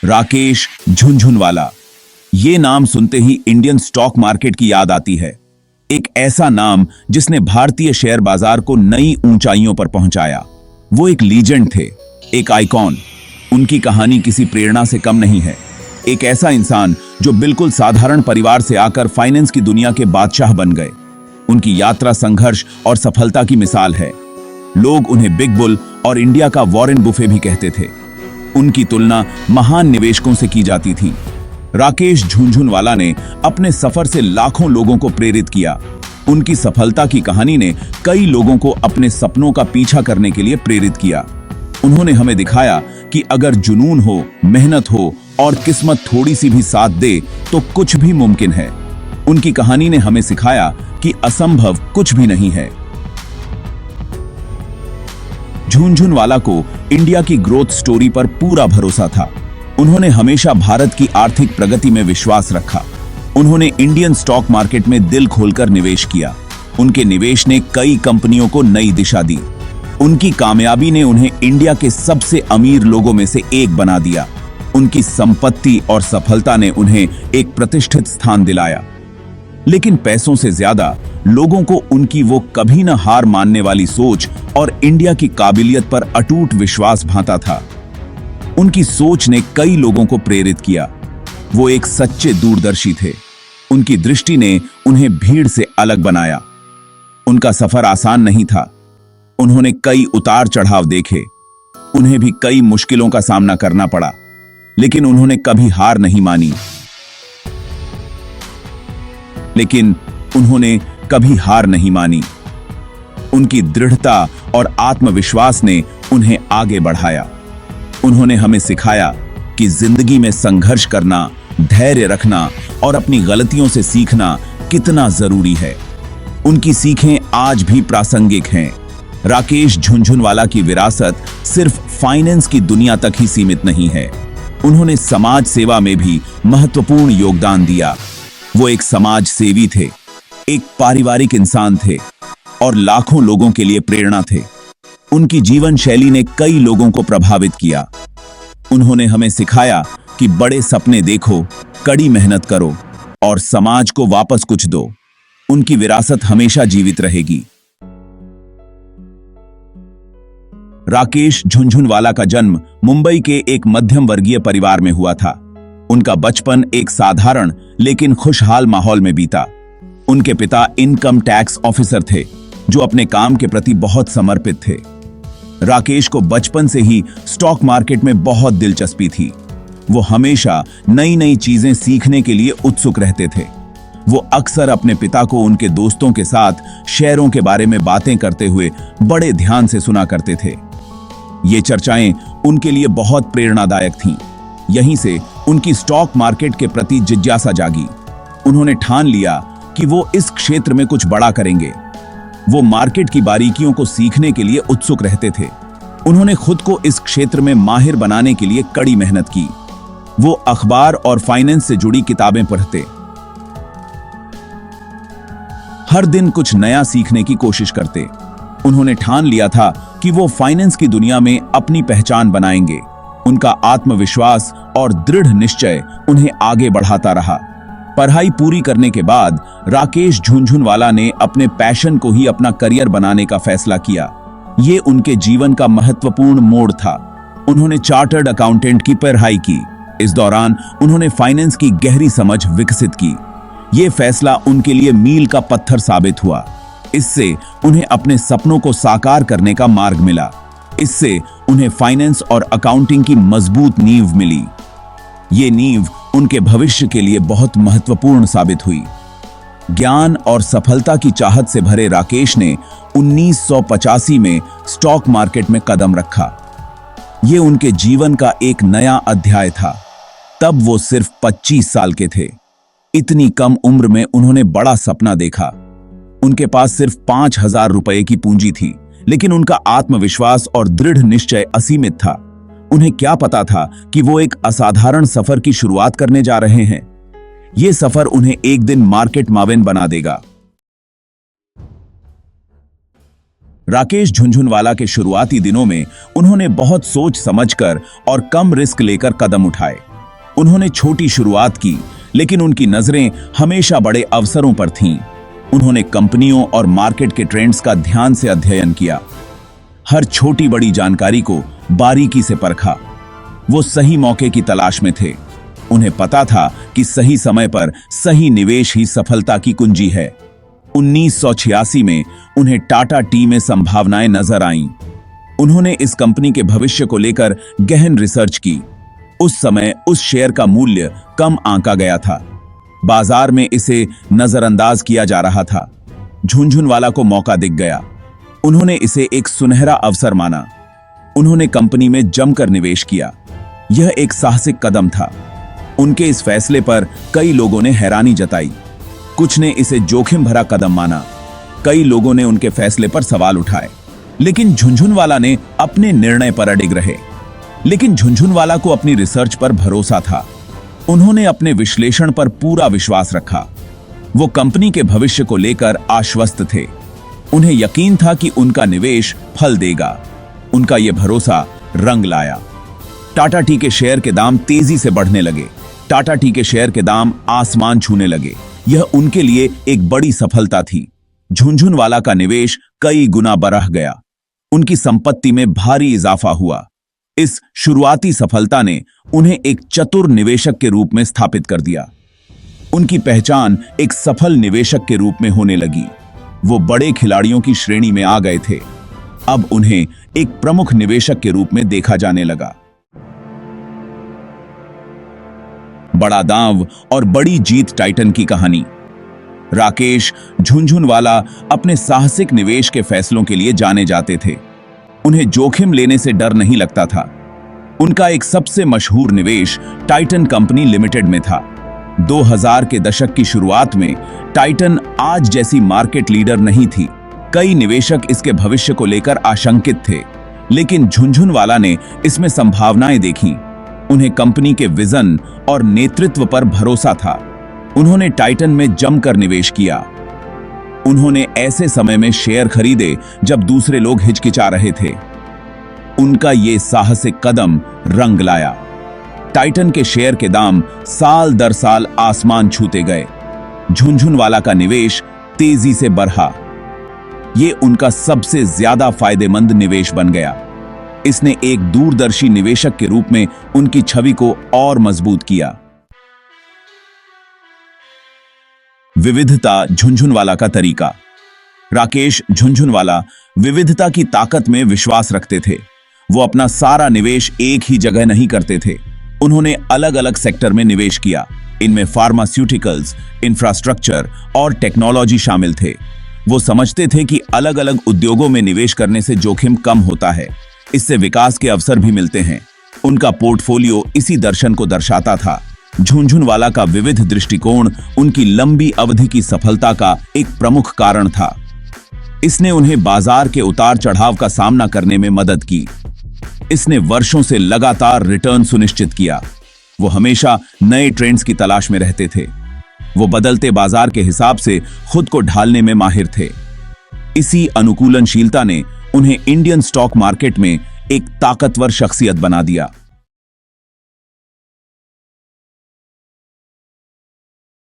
राकेश झुनझुनवाला। ये नाम सुनते ही इंडियन स्टॉक मार्केट की याद आती है। एक ऐसा नाम जिसने भारतीय शेयर बाजार को नई ऊंचाइयों पर पहुंचाया। वो एक लीजेंड थे, एक आइकॉन। उनकी कहानी किसी प्रेरणा से कम नहीं है। एक ऐसा इंसान जो बिल्कुल साधारण परिवार से आकर फाइनेंस की दुनिया के बादशाह बन गए। उनकी यात्रा संघर्ष और सफलता की मिसाल है। लोग उन्हें बिग बुल और इंडिया का वॉरेन बुफे भी कहते थे। उनकी तुलना महान निवेशकों से की जाती थी। राकेश झुनझुनवाला ने अपने सफर से लाखों लोगों को प्रेरित किया। उनकी सफलता की कहानी ने कई लोगों को अपने सपनों का पीछा करने के लिए प्रेरित किया। उन्होंने हमें दिखाया कि अगर जुनून हो, मेहनत हो और किस्मत थोड़ी सी भी साथ दे तो कुछ भी मुमकिन है। उनकी कहानी ने हमें सिखाया कि असंभव कुछ भी नहीं है। झुनझुनवाला को इंडिया की ग्रोथ स्टोरी पर पूरा भरोसा था। उन्होंने हमेशा भारत की आर्थिक प्रगति में विश्वास रखा। उन्होंने इंडियन स्टॉक मार्केट में दिल खोलकर निवेश किया। उनके निवेश ने कई कंपनियों को नई दिशा दी। उनकी कामयाबी ने उन्हें इंडिया के सबसे अमीर लोगों में से एक बना दिया। उनकी संपत्ति और सफलता ने उन्हें एक प्रतिष्ठित स्थान दिलाया। लेकिन पैसों से ज्यादा लोगों को उनकी वो कभी न हार मानने वाली सोच और इंडिया की काबिलियत पर अटूट विश्वास भाता था। उनकी सोच ने कई लोगों को प्रेरित किया। वो एक सच्चे दूरदर्शी थे। उनकी दृष्टि ने उन्हें भीड़ से अलग बनाया। उनका सफर आसान नहीं था। उन्होंने कई उतार चढ़ाव देखे। उन्हें भी कई मुश्किलों का सामना करना पड़ा, लेकिन उन्होंने कभी हार नहीं मानी। उनकी दृढ़ता और आत्मविश्वास ने उन्हें आगे बढ़ाया। उन्होंने हमें सिखाया कि जिंदगी में संघर्ष करना, धैर्य रखना और अपनी गलतियों से सीखना कितना जरूरी है। उनकी सीखें आज भी प्रासंगिक हैं। राकेश झुनझुनवाला की विरासत सिर्फ फाइनेंस की दुनिया तक ही सीमित नहीं है। उन्होंने समाज सेवा में भी महत्वपूर्ण योगदान दिया। वो एक समाज सेवी थे, एक पारिवारिक इंसान थे और लाखों लोगों के लिए प्रेरणा थे। उनकी जीवन शैली ने कई लोगों को प्रभावित किया। उन्होंने हमें सिखाया कि बड़े सपने देखो, कड़ी मेहनत करो और समाज को वापस कुछ दो। उनकी विरासत हमेशा जीवित रहेगी। राकेश झुनझुनवाला का जन्म मुंबई के एक मध्यम वर्गीय परिवार में हुआ था। उनका बचपन एक साधारण लेकिन खुशहाल माहौल में बीता। उनके पिता इनकम टैक्स ऑफिसर थे, जो अपने काम के प्रति बहुत समर्पित थे। राकेश को बचपन से ही स्टॉक मार्केट में बहुत दिलचस्पी थी। वो हमेशा नई नई चीजें सीखने के लिए उत्सुक रहते थे। वो अक्सर अपने पिता को उनके दोस्तों के साथ शेयरों के बारे में बातें करते हुए बड़े ध्यान से सुना करते थे। ये चर्चाएं उनके लिए बहुत प्रेरणादायक थीं। यहीं से उनकी स्टॉक मार्केट के प्रति जिज्ञासा जागी। उन्होंने ठान लिया कि वो इस क्षेत्र में कुछ बड़ा करेंगे। वो मार्केट की बारीकियों को सीखने के लिए उत्सुक रहते थे। उन्होंने खुद को इस क्षेत्र में माहिर बनाने के लिए कड़ी मेहनत की। वो अखबार और फाइनेंस से जुड़ी किताबें पढ़ते, हर दिन कुछ नया सीखने की कोशिश करते। उन्होंने ठान लिया था कि वो फाइनेंस की दुनिया में अपनी पहचान बनाएंगे। उनका आत्मविश्वास और दृढ़ निश्चय उन्हें आगे बढ़ाता रहा। पढ़ाई पूरी करने के बाद राकेश झुनझुनवाला ने अपने पैशन को ही अपना करियर बनाने का फैसला किया। ये उनके जीवन का महत्वपूर्ण मोड़ था। उन्होंने चार्टर्ड अकाउंटेंट की पढ़ाई की। इस दौरान उन्होंने फाइनेंस की गहरी समझ विकसित की। ये फैसला उनके लिए मील का पत्थर साबित हुआ। इससे उन्हें अपने सपनों को साकार करने का मार्ग मिला। इससे उन्हें फाइनेंस और अकाउंटिंग की मजबूत नींव मिली। ये नींव उनके भविष्य के लिए बहुत महत्वपूर्ण साबित हुई। ज्ञान और सफलता की चाहत से भरे राकेश ने 1985 में स्टॉक मार्केट में कदम रखा। ये उनके जीवन का एक नया अध्याय था। तब वो सिर्फ 25 साल के थे। इतनी कम उम्र में उन्होंने बड़ा सपना देखा। उनके पास सिर्फ 5,000 रुपए की पूंजी थी, लेकिन उनका आत्मविश्वास और दृढ़ निश्चय असीमित था। उन्हें क्या पता था कि वो एक असाधारण सफर की शुरुआत करने जा रहे हैं। ये सफर उन्हें एक दिन मार्केट मावेन बना देगा। राकेश झुनझुनवाला के शुरुआती दिनों में उन्होंने बहुत सोच समझकर और कम रिस्क लेकर कदम उठाए। उन्होंने छोटी शुरुआत की, लेकिन उनकी नजरें हमेशा बड़े अवसरों पर थीं। उन्होंने कंपनियों और मार्केट के ट्रेंड्स का ध्यान से अध्ययन किया, हर छोटी बड़ी जानकारी को बारीकी से परखा। वो सही मौके की तलाश में थे। उन्हें पता था कि सही समय पर सही निवेश ही सफलता की कुंजी है। 1986 में उन्हें टाटा टी में संभावनाएं नजर आईं। उन्होंने इस कंपनी के भविष्य को लेकर गहन रिसर्च की। उस समय उस शेयर का मूल्य कम आंका गया था, बाजार में इसे नजरअंदाज किया जा रहा था। झुनझुनवाला को मौका दिख गया। उन्होंने इसे एक सुनहरा अवसर माना। उन्होंने कंपनी में जमकर निवेश किया। यह एक साहसिक कदम था। उनके इस फैसले पर कई लोगों ने हैरानी जताई। कुछ ने इसे जोखिम भरा कदम माना। कई लोगों ने उनके फैसले पर सवाल उठाए, लेकिन झुनझुनवाला ने अपने निर्णय पर अडिग रहे। लेकिन झुनझुनवाला को अपनी रिसर्च पर भरोसा था। उन्होंने अपने विश्लेषण पर पूरा विश्वास रखा। वो कंपनी के भविष्य को लेकर आश्वस्त थे। उन्हें यकीन था कि उनका निवेश फल देगा। उनका यह भरोसा रंग लाया। टाटा टी के शेयर के दाम तेजी से बढ़ने लगे। टाटा टी के शेयर के दाम आसमान छूने लगे। यह उनके लिए एक बड़ी सफलता थी। झुनझुनवाला का निवेश कई गुना बढ़ गया। उनकी संपत्ति में भारी इजाफा हुआ। इस शुरुआती सफलता ने उन्हें एक चतुर निवेशक के रूप में स्थापित कर दिया। उनकी पहचान एक सफल निवेशक के रूप में होने लगी। वो बड़े खिलाड़ियों की श्रेणी में आ गए थे। अब उन्हें एक प्रमुख निवेशक के रूप में देखा जाने लगा। बड़ा दांव और बड़ी जीत टाइटन की कहानी। राकेश झुनझुनवाला अपने साहसिक निवेश के फैसलों के लिए जाने जाते थे। उन्हें जोखिम लेने से डर नहीं लगता था। उनका एक सबसे मशहूर निवेश टाइटन कंपनी लिमिटेड में था। 2000 के दशक की शुरुआत में टाइटन आज जैसी मार्केट लीडर नहीं थी। कई निवेशक इसके भविष्य को लेकर आशंकित थे, लेकिन झुनझुनवाला ने इसमें संभावनाएं देखीं। उन्हें कंपनी के विजन और नेतृत्व पर भरोसा था। उन्होंने टाइटन में जमकर निवेश किया। उन्होंने ऐसे समय में शेयर खरीदे जब दूसरे लोग हिचकिचा रहे थे। उनका ये साहसिक कदम रंग लाया। टाइटन के शेयर के दाम साल दर साल आसमान छूते गए। झुनझुनवाला का निवेश तेजी से बढ़ा। ये उनका सबसे ज्यादा फायदेमंद निवेश बन गया। इसने एक दूरदर्शी निवेशक के रूप में उनकी छवि को और मजबूत किया। विविधता झुनझुनवाला का तरीका। राकेश झुनझुनवाला विविधता की ताकत में विश्वास रखते थे। वो अपना सारा निवेश एक ही जगह नहीं करते थे। उन्होंने अलग अलग सेक्टर में निवेश किया। इनमें फार्मास्यूटिकल्स, इंफ्रास्ट्रक्चर और टेक्नोलॉजी शामिल थे। वो समझते थे कि अलग अलग उद्योगों में निवेश करने से जोखिम कम होता है, इससे विकास के अवसर भी मिलते हैं। उनका पोर्टफोलियो इसी दर्शन को दर्शाता था। झुनझुनवाला का विविध दृष्टिकोण उनकी लंबी अवधि की सफलता का एक प्रमुख कारण था। इसने उन्हें बाजार के उतार चढ़ाव का सामना करने में मदद की। इसने वर्षों से लगातार रिटर्न सुनिश्चित किया। वो हमेशा नए ट्रेंड्स की तलाश में रहते थे। वो बदलते बाजार के हिसाब से खुद को ढालने में माहिर थे। इसी अनुकूलनशीलता ने उन्हें इंडियन स्टॉक मार्केट में एक ताकतवर शख्सियत बना दिया।